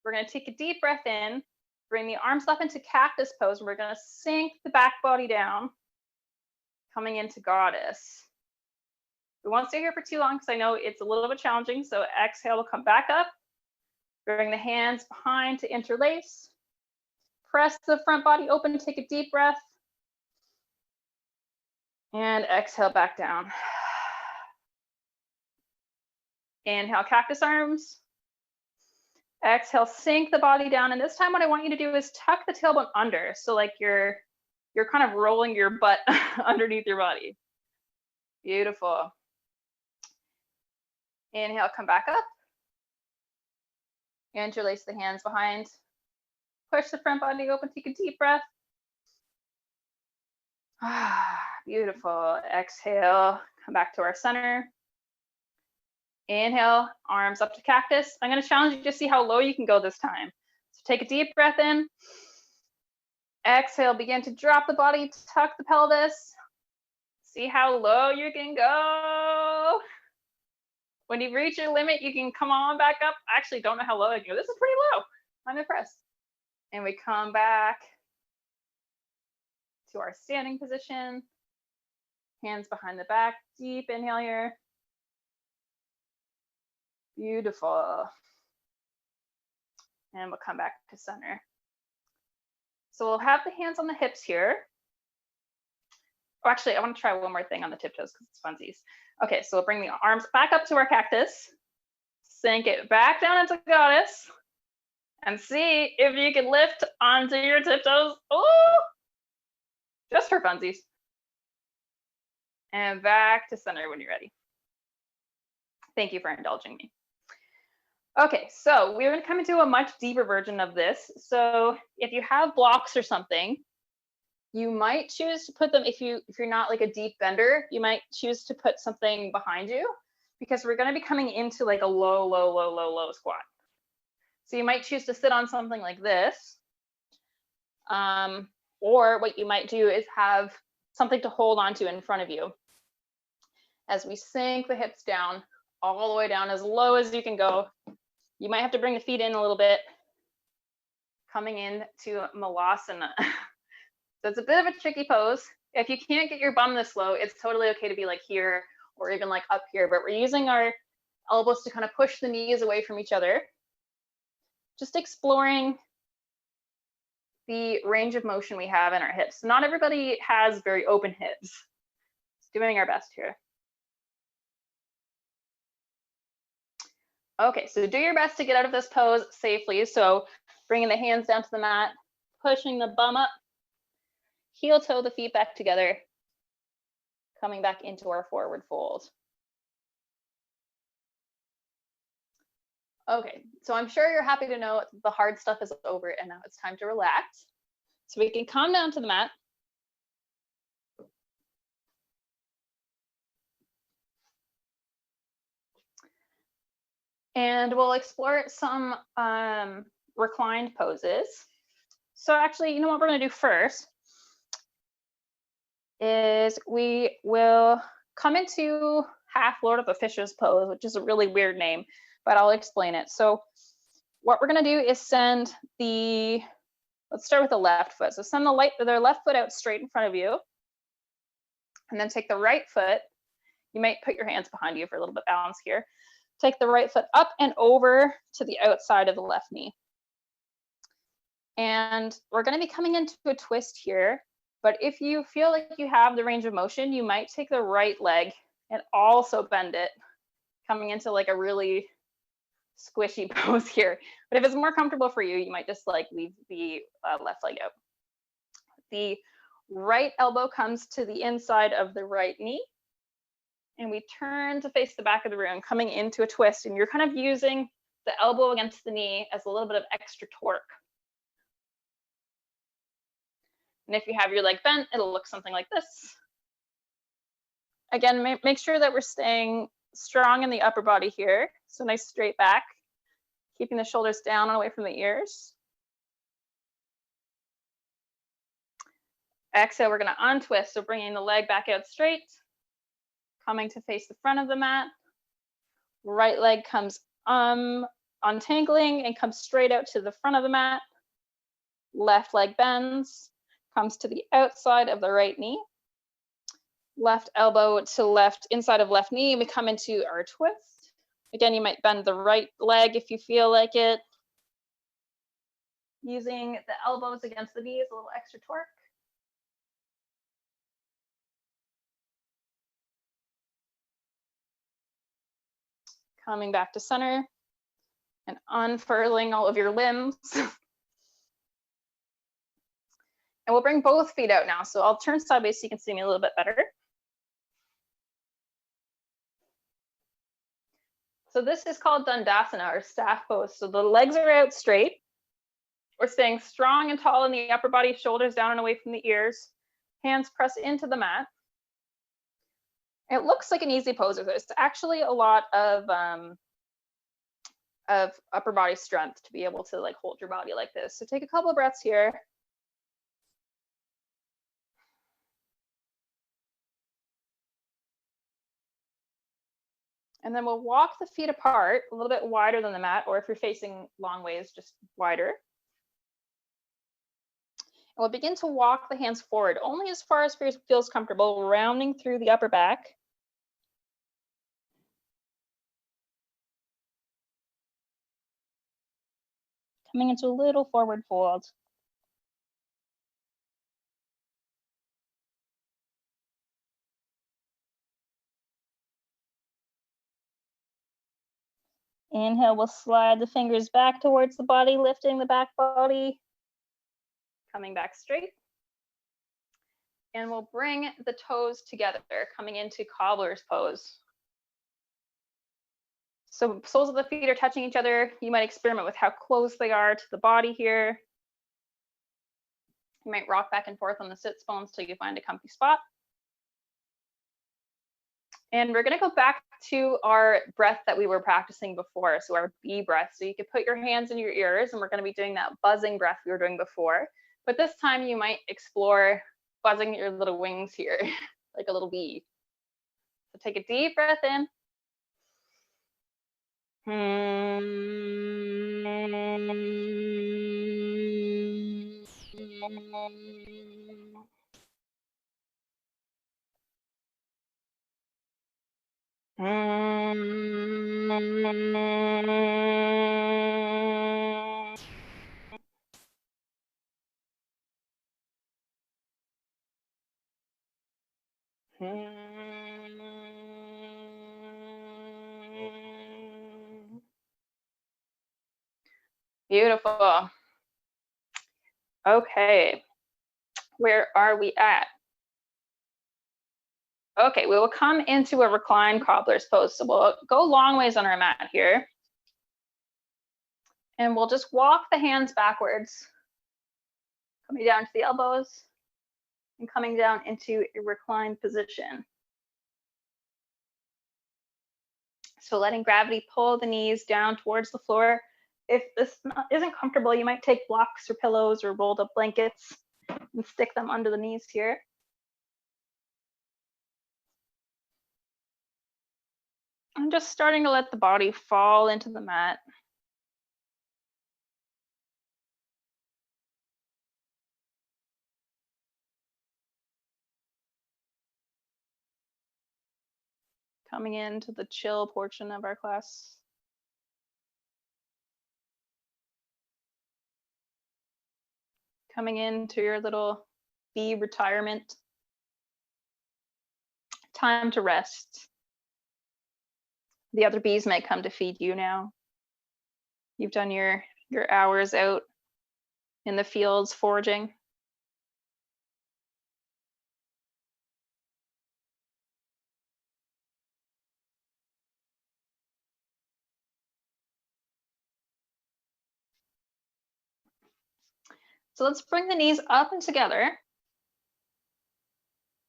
We're going to take a deep breath in, bring the arms up into cactus pose, and we're going to sink the back body down, coming into goddess. We won't stay here for too long because I know it's a little bit challenging. So exhale, we'll come back up. Bring the hands behind to interlace. Press the front body open, take a deep breath. And exhale back down. Inhale, cactus arms. Exhale, sink the body down. And this time what I want you to do is tuck the tailbone under. So like you're kind of rolling your butt underneath your body. Beautiful. Inhale, come back up. Interlace the hands behind. Push the front body open, take a deep breath. Beautiful. Exhale, come back to our center. Inhale, arms up to cactus. I'm going to challenge you to see how low you can go this time. So take a deep breath in. Exhale, begin to drop the body, tuck the pelvis. See how low you can go. When you reach your limit, you can come on back up. I actually don't know how low I can go. This is pretty low. I'm impressed. And we come back to our standing position. Hands behind the back. Deep inhale here. Beautiful. And we'll come back to center. So we'll have the hands on the hips here. Oh, actually, I want to try one more thing on the tiptoes because it's funsies. Okay, so we'll bring the arms back up to our cactus. Sink it back down into goddess. And see if you can lift onto your tiptoes. Oh, just for funsies. And back to center when you're ready. Thank you for indulging me. Okay, so we're going to come into a much deeper version of this. So if you have blocks or something, you might choose to put them, if you're not like a deep bender, you might choose to put something behind you, because we're going to be coming into like a low squat. So you might choose to sit on something like this. Or what you might do is have something to hold onto in front of you. As we sink the hips down, all the way down as low as you can go. You might have to bring the feet in a little bit. Coming into Malasana. So it's a bit of a tricky pose. If you can't get your bum this low, it's totally okay to be like here or even like up here, but we're using our elbows to kind of push the knees away from each other. Just exploring the range of motion we have in our hips. Not everybody has very open hips. Just doing our best here. Okay, so do your best to get out of this pose safely. So bringing the hands down to the mat, pushing the bum up, heel toe the feet back together, coming back into our forward fold. Okay, so I'm sure you're happy to know the hard stuff is over and now it's time to relax. So we can come down to the mat. And we'll explore some reclined poses. So actually, you know what we're going to do first is we will come into half load up a fisher's pose, which is a really weird name, but I'll explain it. So what we're going to do is send the, let's start with the left foot. So send the left foot out straight in front of you, and then take the right foot. You might put your hands behind you for a little bit of balance here. Take the right foot up and over to the outside of the left knee. And we're going to be coming into a twist here. But if you feel like you have the range of motion, you might take the right leg and also bend it, coming into like a really squishy pose here. But if it's more comfortable for you, you might just like leave the left leg out. The right elbow comes to the inside of the right knee. And we turn to face the back of the room, coming into a twist. And you're kind of using the elbow against the knee as a little bit of extra torque. And if you have your leg bent, it'll look something like this. Again, make sure that we're staying strong in the upper body here. So nice straight back, keeping the shoulders down and away from the ears. Exhale, we're going to untwist. So bringing the leg back out straight, coming to face the front of the mat. Right leg comes untangling and comes straight out to the front of the mat. Left leg bends, comes to the outside of the right knee. Left elbow to left, inside of left knee. We come into our twist. Again, you might bend the right leg if you feel like it. Using the elbows against the knees, a little extra torque. Coming back to center and unfurling all of your limbs. And we'll bring both feet out now. So I'll turn sideways so you can see me a little bit better. So this is called Dandasana, or staff pose. So the legs are out straight. We're staying strong and tall in the upper body, shoulders down and away from the ears. Hands press into the mat. It looks like an easy pose. There's actually a lot of upper body strength to be able to like hold your body like this. So take a couple of breaths here. And then we'll walk the feet apart a little bit wider than the mat, or if you're facing long ways, just wider. And we'll begin to walk the hands forward, only as far as feels comfortable, rounding through the upper back. Coming into a little forward fold. Inhale, we'll slide the fingers back towards the body, lifting the back body, coming back straight. And we'll bring the toes together, coming into Cobbler's pose. So soles of the feet are touching each other. You might experiment with how close they are to the body here. You might rock back and forth on the sits bones till you find a comfy spot. And we're gonna go back to our breath that we were practicing before, so our B breath. So you could put your hands in your ears, and we're gonna be doing that buzzing breath we were doing before. But this time you might explore buzzing your little wings here, like a little bee. So take a deep breath in. Beautiful. Okay, where are we at? Okay, we will come into a recline cobbler's pose. So we'll go long ways on our mat here. And we'll just walk the hands backwards, coming down to the elbows and coming down into a reclined position. So letting gravity pull the knees down towards the floor. If this isn't comfortable, you might take blocks or pillows or rolled up blankets and stick them under the knees here. I'm just starting to let the body fall into the mat. Coming into the chill portion of our class. Coming into your little bee retirement. Time to rest. The other bees might come to feed you now. You've done your hours out in the fields foraging. So let's bring the knees up and together.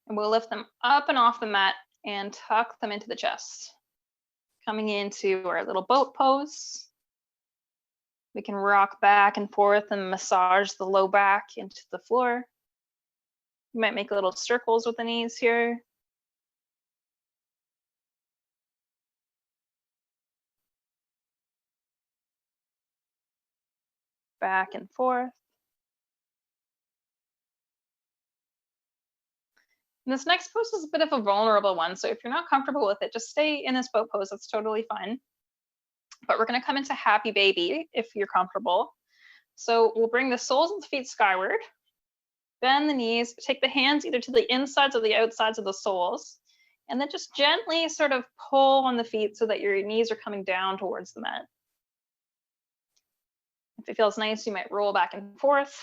And we'll lift them up and off the mat and tuck them into the chest. Coming into our little boat pose. We can rock back and forth and massage the low back into the floor. You might make little circles with the knees here. Back and forth. And this next pose is a bit of a vulnerable one, so if you're not comfortable with it, just stay in this boat pose. That's totally fine. But we're going to come into happy baby if you're comfortable. So we'll bring the soles of the feet skyward, bend the knees, take the hands either to the insides or the outsides of the soles, and then just gently sort of pull on the feet so that your knees are coming down towards the mat. If it feels nice, you might roll back and forth.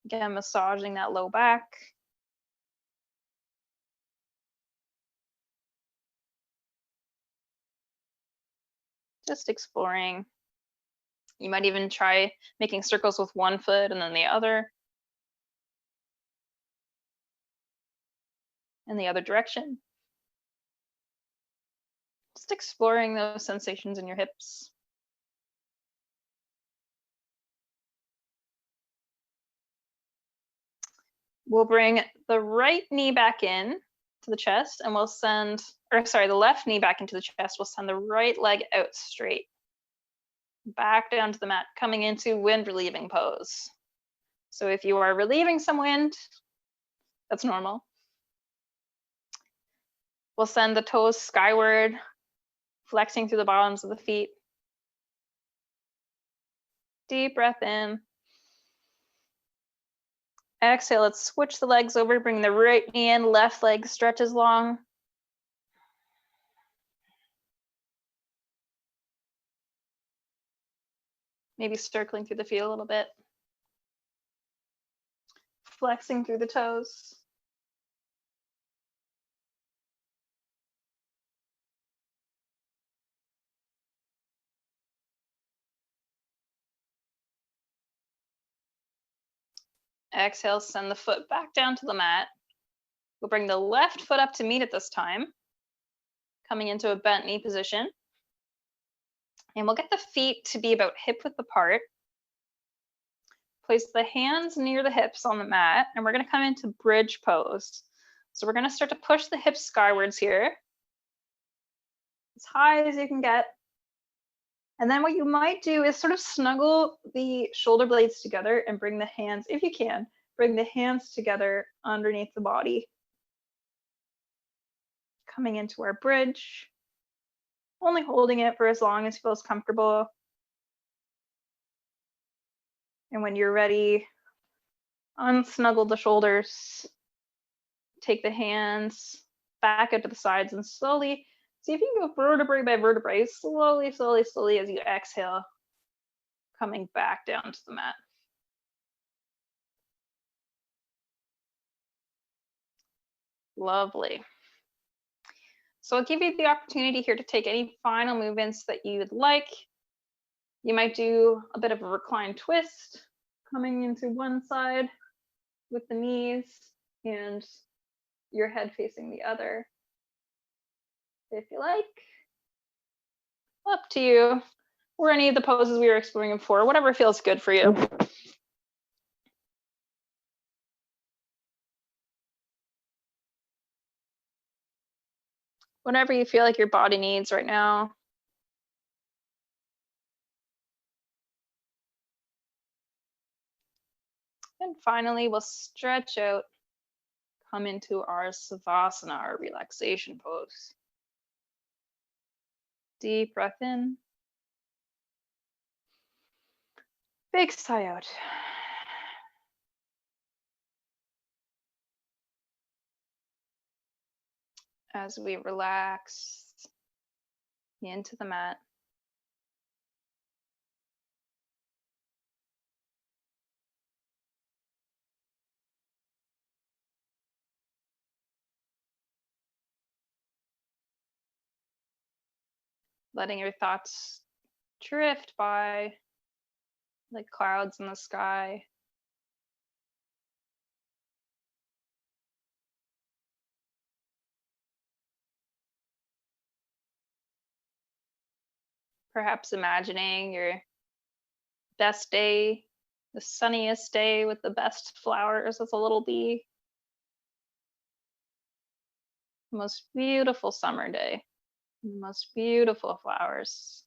Again, massaging that low back. Just exploring. You might even try making circles with one foot and then the other. In the other direction. Just exploring those sensations in your hips. We'll bring the right knee back in to the chest and we'll send, or sorry, the left knee back into the chest. We'll send the right leg out straight. Back down to the mat, coming into wind relieving pose. So if you are relieving some wind, that's normal. We'll send the toes skyward, flexing through the bottoms of the feet. Deep breath in. Exhale, let's switch the legs over, bring the right knee in, left leg stretches long. Maybe circling through the feet a little bit. Flexing through the toes. Exhale, send the foot back down to the mat. We'll bring the left foot up to meet at this time, coming into a bent knee position. And we'll get the feet to be about hip width apart. Place the hands near the hips on the mat, and we're going to come into bridge pose. So we're going to start to push the hips skywards here, as high as you can get. And then what you might do is sort of snuggle the shoulder blades together and bring the hands, if you can, bring the hands together underneath the body. Coming into our bridge, only holding it for as long as feels comfortable. And when you're ready, unsnuggle the shoulders, take the hands back out to the sides and slowly see if you can go vertebrae by vertebrae, slowly, slowly, slowly as you exhale, coming back down to the mat. Lovely. So I'll give you the opportunity here to take any final movements that you would like. You might do a bit of a recline twist, coming into one side with the knees and your head facing the other. If you like, up to you, or any of the poses we were exploring before, whatever feels good for you. Whatever you feel like your body needs right now. And finally, we'll stretch out, come into our Savasana, our relaxation pose. Deep breath in. Big sigh out. As we relax into the mat. Letting your thoughts drift by like clouds in the sky. Perhaps imagining your best day, the sunniest day with the best flowers as a little bee. The most beautiful summer day, the most beautiful flowers.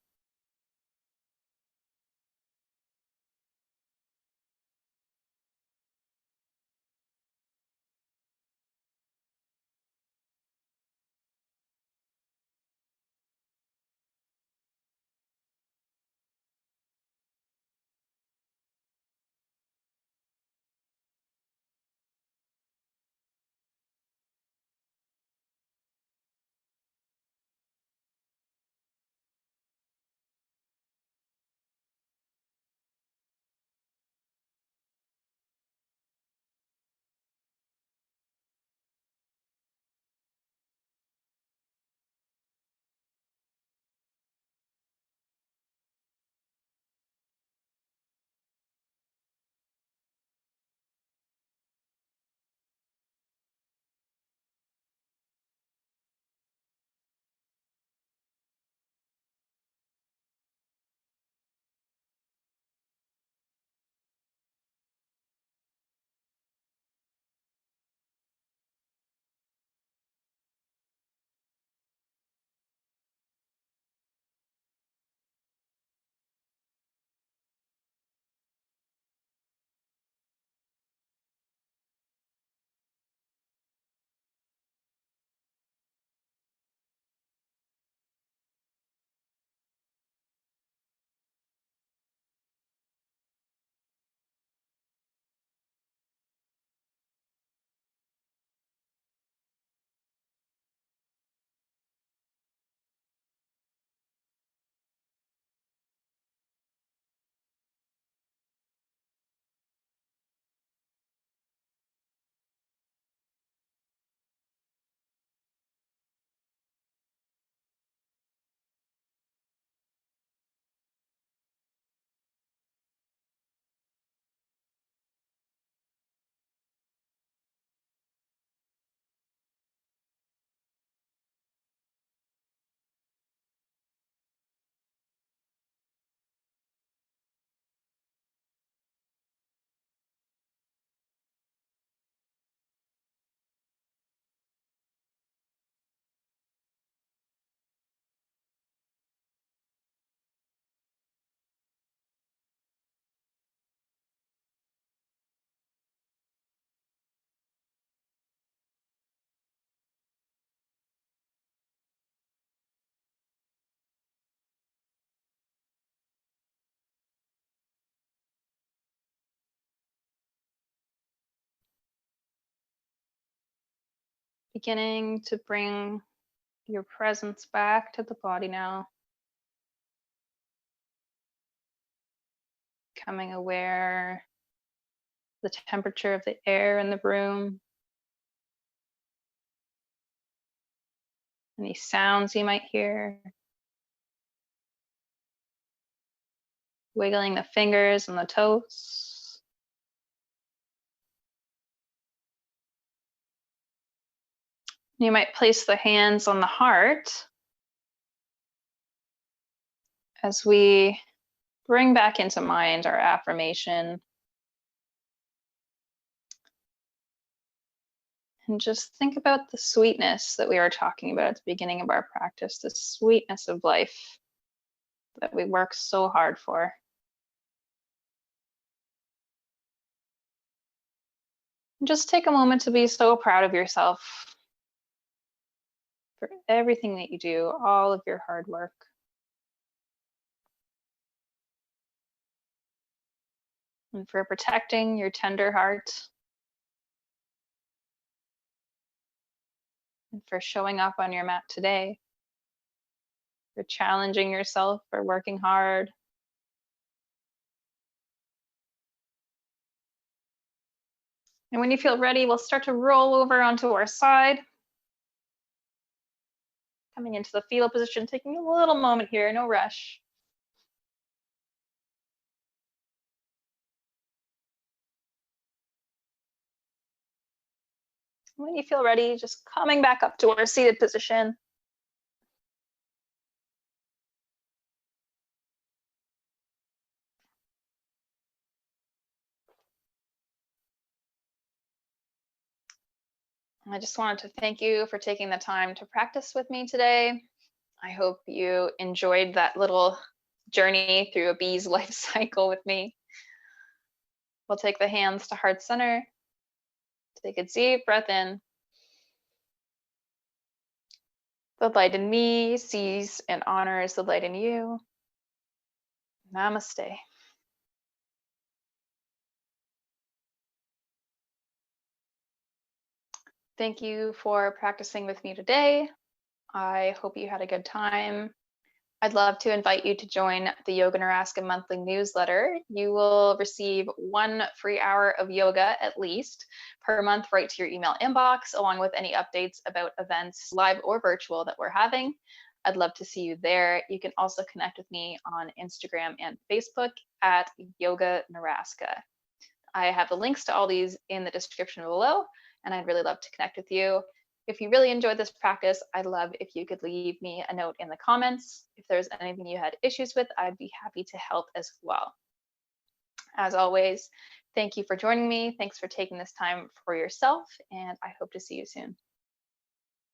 Beginning to bring your presence back to the body now. Becoming aware of the temperature of the air in the room. Any sounds you might hear. Wiggling the fingers and the toes. You might place the hands on the heart as we bring back into mind our affirmation. And just think about the sweetness that we were talking about at the beginning of our practice, the sweetness of life that we work so hard for. And just take a moment to be so proud of yourself for everything that you do, all of your hard work. And for protecting your tender heart. And for showing up on your mat today. For challenging yourself, for working hard. And when you feel ready, we'll start to roll over onto our side. Coming into the fetal position, taking a little moment here, no rush. When you feel ready, just coming back up to our seated position. I just wanted to thank you for taking the time to practice with me today. I hope you enjoyed that little journey through a bee's life cycle with me. We'll take the hands to heart center. Take a deep breath in. The light in me sees and honors the light in you. Namaste. Thank you for practicing with me today. I hope you had a good time. I'd love to invite you to join the YogaNaraska monthly newsletter. You will receive 1 free hour of yoga at least per month right to your email inbox, along with any updates about events, live or virtual, that we're having. I'd love to see you there. You can also connect with me on Instagram and Facebook at YogaNaraska. I have the links to all these in the description below, and I'd really love to connect with you. If you really enjoyed this practice, I'd love if you could leave me a note in the comments. If there's anything you had issues with, I'd be happy to help as well. As always, thank you for joining me. Thanks for taking this time for yourself, and I hope to see you soon.